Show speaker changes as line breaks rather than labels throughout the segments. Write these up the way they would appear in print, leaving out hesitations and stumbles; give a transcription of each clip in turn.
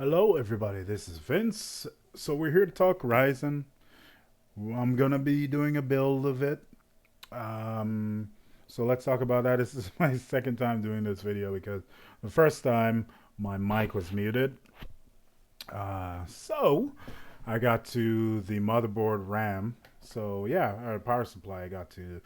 Hello, everybody. This is Vince. So we're here to talk Ryzen. I'm gonna be doing a build of it. Um, so let's talk about that. This is my second time doing this video because the first time my mic was muted. So I got to the motherboard RAM. So yeah, our power supply I got to.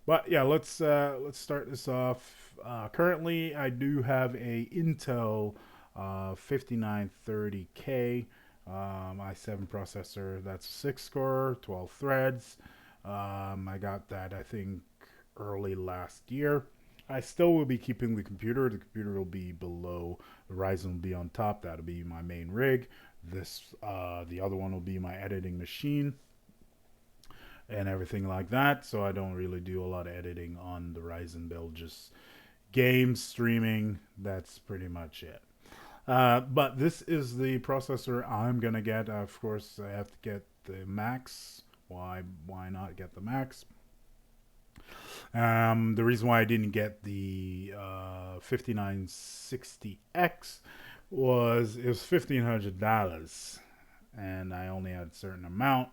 But yeah, let's start this off. Currently, I do have a Intel 5930K i7 processor. That's 6 core, 12 threads. I got that I think early last year. I still will be keeping the computer. The computer will be below. The Ryzen will be on top. That'll be my main rig. The other one will be my editing machine and everything like that. So I don't really do a lot of editing on the Ryzen build. Just games, streaming. That's pretty much it. But this is the processor I'm gonna get. Of course, I have to get the max. Why not get the max? The reason why I didn't get the 5960X was it was $1,500, and I only had a certain amount.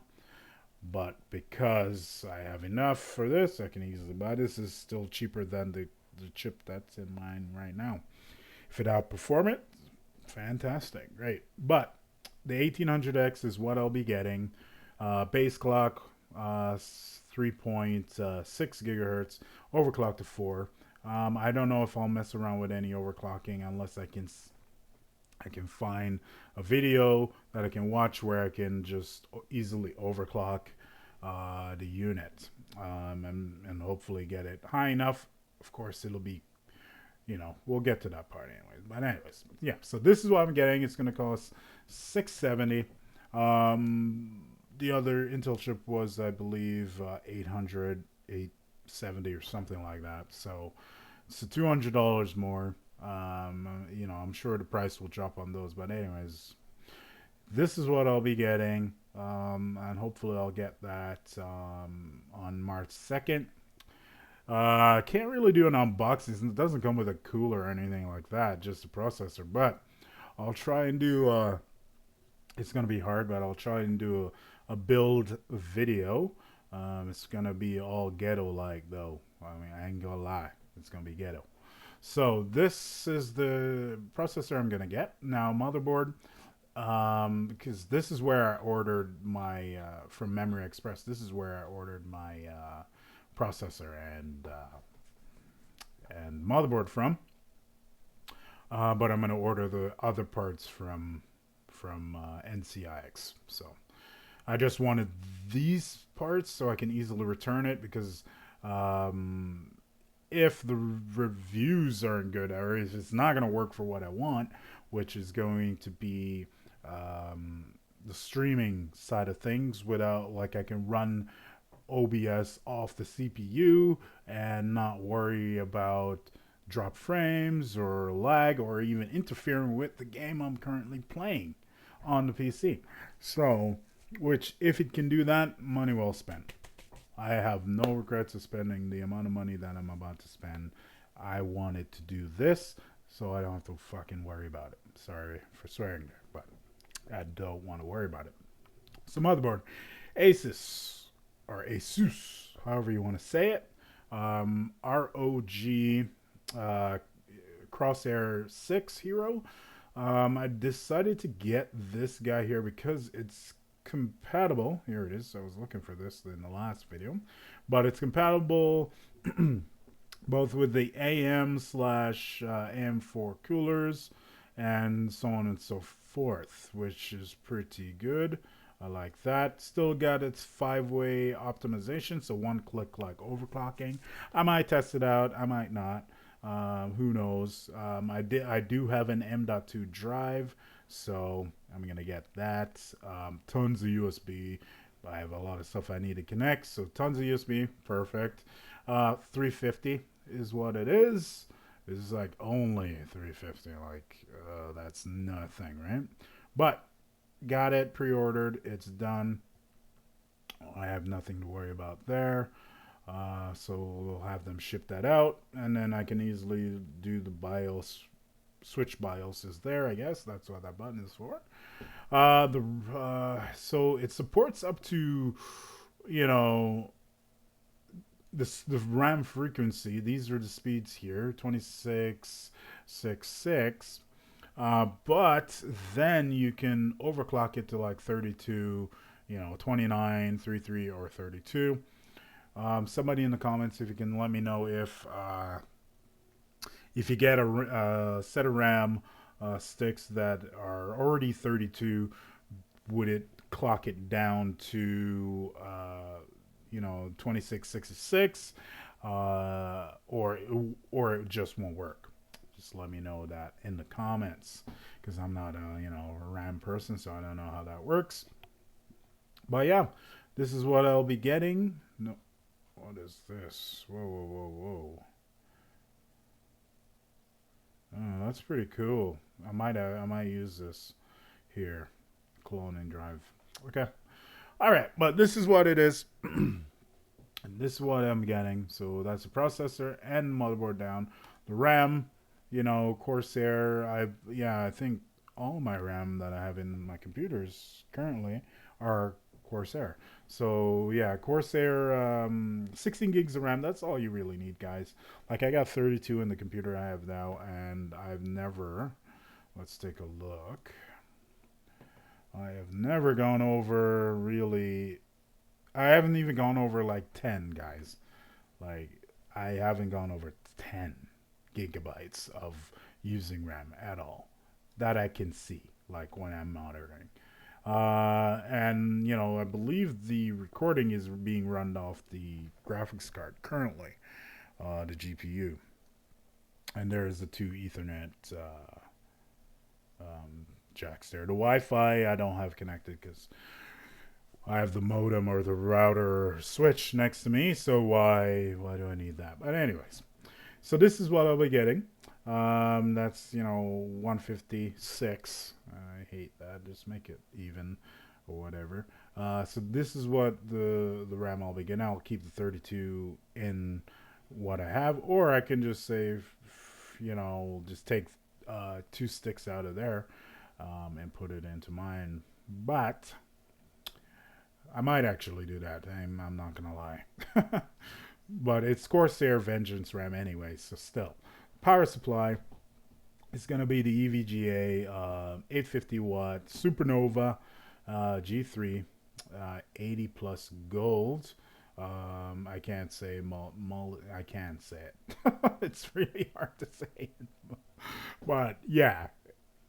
But because I have enough for this, I can easily buy this. Is still cheaper than the chip that's in mine right now. If it outperform it, fantastic, great. But the 1800X is what I'll be getting. Base clock, 3.6 gigahertz, overclock to 4. I don't know if I'll mess around with any overclocking unless I can find a video that I can watch where I can just easily overclock the unit and hopefully get it high enough. Of course, it'll be, we'll get to that part anyways. But anyways, yeah. So this is what I'm getting. It's going to cost $670. The other Intel chip was, I believe, 800, 870 or something like that. So it's $200 more. I'm sure the price will drop on those. But anyways, this is what I'll be getting. And hopefully I'll get that on March 2nd. Can't really do an unboxing. It doesn't come with a cooler or anything like that, just a processor. But I'll try and do, it's going to be hard, but I'll try and do a build video. It's going to be all ghetto-like, though. I mean, I ain't going to lie. It's going to be ghetto. So this is the processor I'm going to get. Now, motherboard, because this is where I ordered my, from Memory Express, this is where I ordered my processor and motherboard from. But I'm going to order the other parts from NCIX. So I just wanted these parts so I can easily return it because if the reviews aren't good or if it's not going to work for what I want, which is going to be the streaming side of things without, like, I can run OBS off the CPU and not worry about drop frames or lag or even interfering with the game I'm currently playing on the PC. So, which if it can do that, money well spent. I have no regrets of spending the amount of money that I'm about to spend. I wanted to do this so I don't have to fucking worry about it. Sorry for swearing there, but I don't want to worry about it. So motherboard, ASUS or ASUS, however you want to say it. ROG Crosshair 6 Hero. I decided to get this guy here because it's compatible. Here it is. I was looking for this in the last video, but it's compatible both with the AM slash AM4 coolers and so on and so forth, which is pretty good. I like that. Still got its 5-way optimization, so one click like overclocking. I might test it out. I might not. Who knows? I do have an M.2 drive, so I'm gonna get that. Tons of USB. I have a lot of stuff I need to connect, so tons of USB. Perfect. 350 is what it is. This is like only 350. Like that's nothing, right? But got it pre-ordered. It's done. I have nothing to worry about there. So we'll have them ship that out, and then I can easily do the BIOS switch BIOS is there, I guess. That's what that button is for. So it supports up to, you know, the RAM frequency. These are the speeds here, 2666. But then you can overclock it to like 32, 29, 33, or 32. Somebody in the comments, if you can let me know if you get a set of RAM sticks that are already 32, would it clock it down to 2666, or it just won't work? Just let me know that in the comments, because I'm not a RAM person, so I don't know how that works. But yeah, this is what I'll be getting. No, what is this? Whoa, whoa, whoa, whoa. Oh, that's pretty cool. I might use this here. Clone and drive. Okay. All right, but this is what it is. And this is what I'm getting. So that's the processor and motherboard down. The RAM, Corsair. I think all my RAM that I have in my computers currently are Corsair. So yeah, Corsair, 16 gigs of RAM. That's all you really need, guys. Like I got 32 in the computer I have now, and I've never. Let's take a look. I have never gone over really. I haven't even gone over like 10, guys. Like I haven't gone over 10 gigabytes of using RAM at all that I can see, like when I'm monitoring. And I believe the recording is being run off the graphics card currently, the GPU, and there is the two Ethernet jacks there. The Wi-Fi I don't have connected because I have the modem or the router switch next to me, so why do I need that? But anyways, so this is what I'll be getting. That's 156. I hate that. Just make it even or whatever. So this is what the RAM I'll be getting. I'll keep the 32 in what I have, or I can just save, just take 2 sticks out of there and put it into mine. But I might actually do that. I'm not gonna lie. But it's Corsair Vengeance RAM anyway, so still. Power supply is going to be the EVGA 850 watt Supernova G3 80 plus gold. I can't say I can't say it. It's really hard to say. But yeah,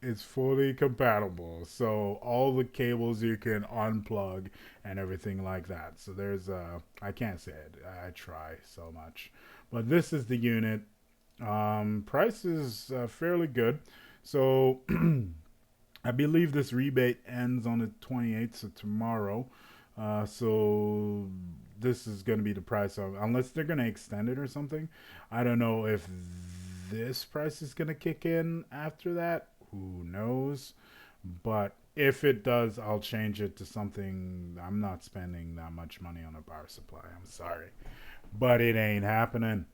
it's fully compatible. So all the cables you can unplug and everything like that. So there's I can't say it. I try so much. But this is the unit. Price is fairly good. So I believe this rebate ends on the 28th, so tomorrow. So this is going to be the price of, unless they're going to extend it or something. I don't know if this price is going to kick in after that. Who knows? But if it does, I'll change it to something. I'm not spending that much money on a power supply. I'm sorry. But it ain't happening.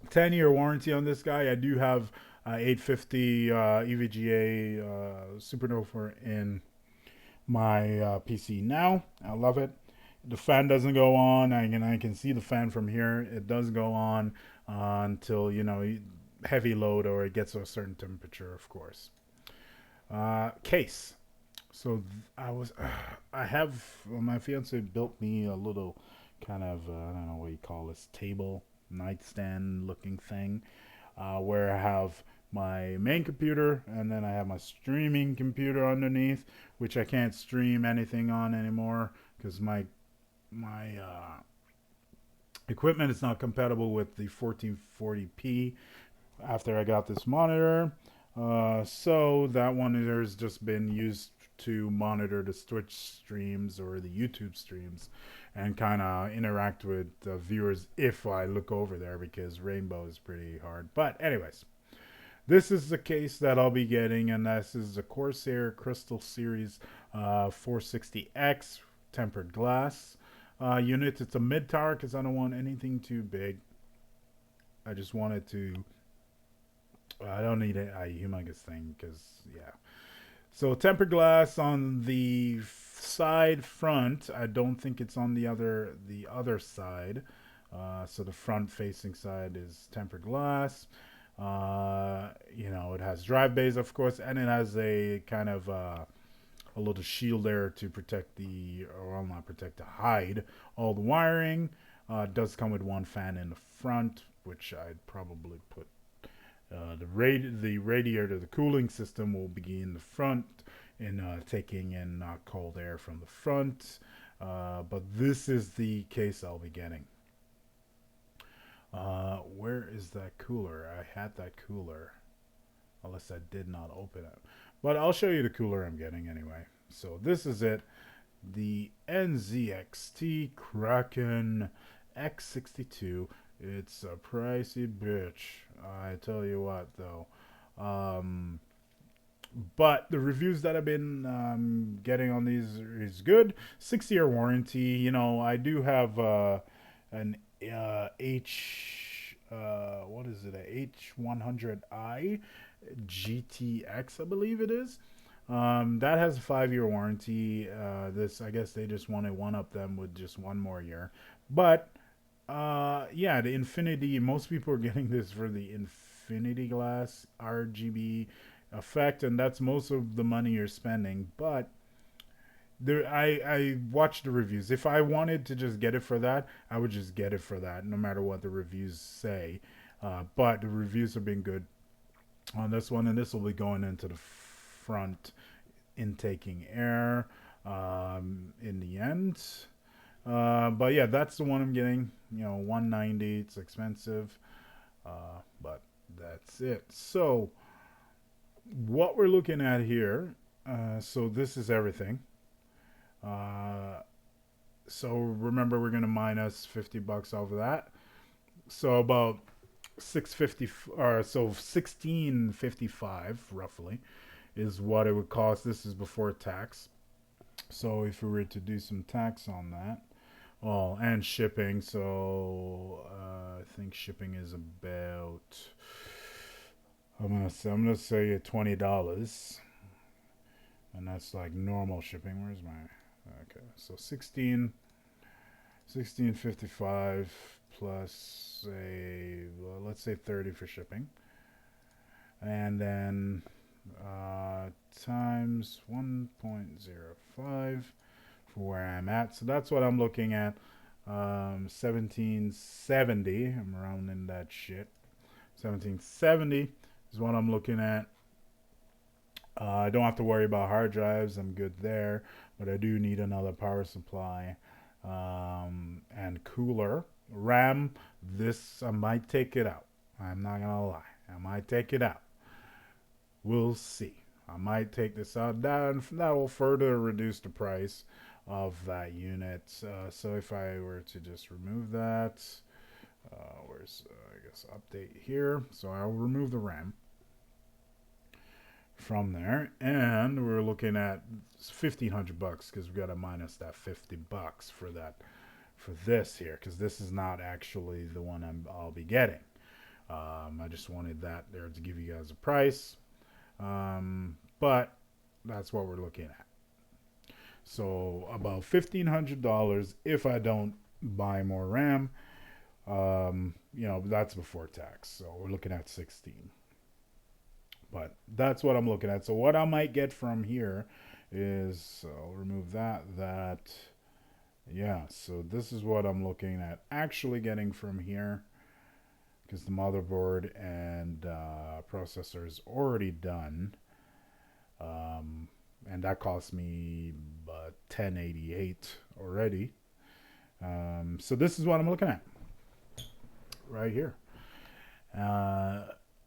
10-year warranty on this guy. I do have 850 EVGA Supernova in my PC now. I love it. The fan doesn't go on. I can see the fan from here. It does go on until, heavy load or it gets to a certain temperature, of course. Case. So my fiance built me a little kind of, I don't know what you call this, table, nightstand looking thing, where I have my main computer and then I have my streaming computer underneath, which I can't stream anything on anymore because my equipment is not compatible with the 1440p after I got this monitor. So that one has just been used to monitor the Twitch streams or the YouTube streams and kind of interact with viewers if I look over there, because Rainbow is pretty hard. But anyways, this is the case that I'll be getting, and this is the Corsair Crystal Series 460X tempered glass unit. It's a mid-tower because I don't want anything too big. I just want it to I don't need a humongous thing because yeah. So tempered glass on the side front. I don't think it's on the other side. So the front facing side is tempered glass. It has drive bays, of course, and it has a kind of a little shield there to protect or well, not protect, to hide all the wiring. It does come with one fan in the front, which I'd probably put the radiator, the cooling system will be in the front in taking in cold air from the front. But this is the case I'll be getting. Where is that cooler? I had that cooler, unless I did not open it. But I'll show you the cooler I'm getting anyway. So this is it. The NZXT Kraken X62. It's a pricey bitch. I tell you what, though. But the reviews that I've been getting on these is good. 6-year warranty. I do have an what is it? A H100i GTX, I believe it is. That has a 5-year warranty. I guess they just want to one up them with just one more year. But yeah, the Infinity. Most people are getting this for the Infinity Glass RGB effect, and that's most of the money you're spending. But I watched the reviews. If I wanted to just get it for that, I would just get it for that, no matter what the reviews say. But the reviews have been good on this one, and this will be going into the front, intaking air in the end. But yeah, that's the one I'm getting. $190. It's expensive, but that's it. So what we're looking at here. So this is everything. So remember, we're gonna minus $50 off of that. So about 650, or so 1655 roughly is what it would cost. This is before tax. So if we were to do some tax on that, and shipping, so I think shipping is about, I'm gonna say $20, and that's like normal shipping. Where's my, okay, so 1655 plus let's say 30 for shipping, and then times 1.05 for where I'm at. So that's what I'm looking at. 1770. I'm rounding that shit. 1770 is what I'm looking at. I don't have to worry about hard drives. I'm good there, but I do need another power supply and cooler. RAM, this, I might take it out. I'm not gonna lie. I might take it out. We'll see. I might take this out. That will further reduce the price of that unit. So if I were to just remove that, where's, I guess, update here. So I'll remove the RAM from there, and we're looking at $1,500 because we got to minus that $50 for that, for this here, because this is not actually the one I'll be getting. I just wanted that there to give you guys a price, but that's what we're looking at. So about $1,500 if I don't buy more RAM. That's before tax, so we're looking at 16. But that's what I'm looking at. So what I might get from here is, I'll remove that. Yeah, so this is what I'm looking at actually getting from here, because the motherboard and processor is already done. And that cost me $1088 already. So this is what I'm looking at right here.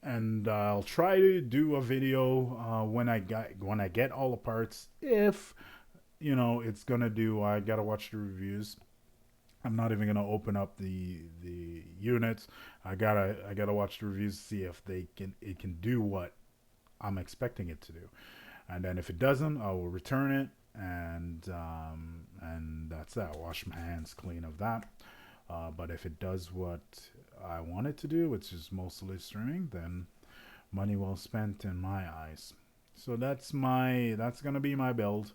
And I'll try to do a video when I get all the parts. If it's gonna do, I gotta watch the reviews. I'm not even gonna open up the units. I gotta watch the reviews to see if it can do what I'm expecting it to do. And then if it doesn't, I will return it, and that's that. Wash my hands clean of that. But if it does what I want it to do, which is mostly streaming, then money well spent in my eyes. So that's gonna be my build.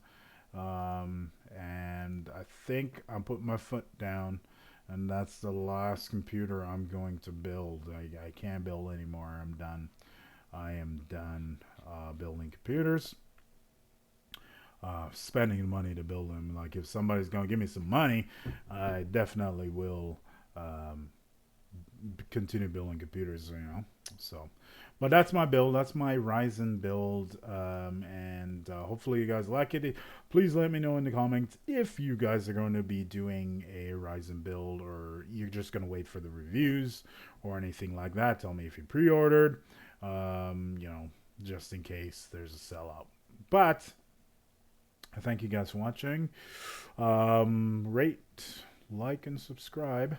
And I think I'm putting my foot down, and that's the last computer I'm going to build. I can't build anymore. I'm done. I am done building computers. Spending money to build them. Like, if somebody's gonna give me some money, I definitely will continue building computers. So. But that's my build. That's my Ryzen build, and hopefully you guys like it. Please let me know in the comments if you guys are going to be doing a Ryzen build, or you're just going to wait for the reviews or anything like that. Tell me if you pre-ordered, just in case there's a sellout. But I thank you guys for watching. Rate, like, and subscribe,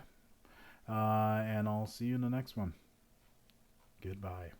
and I'll see you in the next one. Goodbye.